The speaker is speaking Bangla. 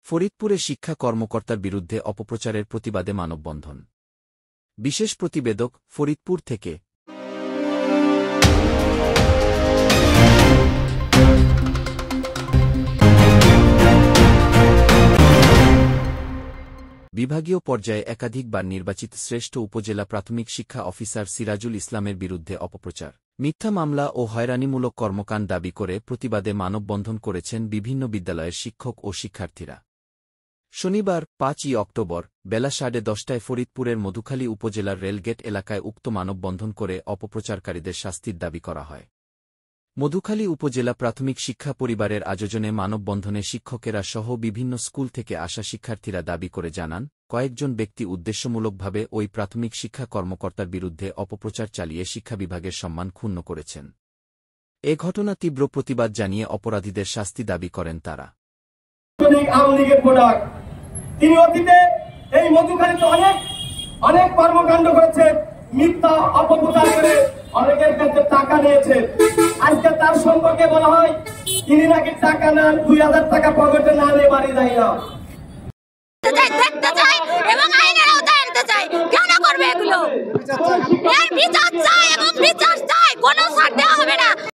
ফরিদপুরে শিক্ষা কর্মকর্তার বিরুদ্ধে অপপ্রচারের প্রতিবাদে মানববন্ধন। বিশেষ প্রতিবেদক, ফরিদপুর থেকে। বিভাগীয় পর্যায়ে একাধিকবার নির্বাচিত শ্রেষ্ঠ উপজেলা প্রাথমিক শিক্ষা অফিসার সিরাজুল ইসলামের বিরুদ্ধে অপপ্রচার, মিথ্যা মামলা ও হয়রানিমূলক কর্মকাণ্ড দাবি করে প্রতিবাদে মানববন্ধন করেছেন বিভিন্ন বিদ্যালয়ের শিক্ষক ও শিক্ষার্থীরা। শনিবার ৫ই অক্টোবর বেলা 10:30টায় ফরিদপুরের মধুখালী উপজেলার রেলগেট এলাকায় উক্ত মানববন্ধন করে অপপ্রচারকারীদের শাস্তির দাবি করা হয়। মধুখালী উপজেলা প্রাথমিক শিক্ষা পরিবারের আয়োজনে মানববন্ধনে শিক্ষকেরা সহ বিভিন্ন স্কুল থেকে আসা শিক্ষার্থীরা দাবি করে জানান, কয়েকজন ব্যক্তি উদ্দেশ্যমূলকভাবে ওই প্রাথমিক শিক্ষা কর্মকর্তার বিরুদ্ধে অপপ্রচার চালিয়ে শিক্ষা বিভাগের সম্মান ক্ষুণ্ণ করেছেন। এ ঘটনা তীব্র প্রতিবাদ জানিয়ে অপরাধীদের শাস্তি দাবি করেন তারা। তিনি অতীতে এই মধুখালীতে অনেক কর্মকাণ্ড করেছেন, মিথ্যা অপপ্রচার করে অনেকের কাছে টাকা নিয়েছে। আজকে তার সম্পর্কে বলা হয় তিনি নাকি টাকা নেন, 2000 টাকা পকেটে না নিয়ে বাড়ি যায় না।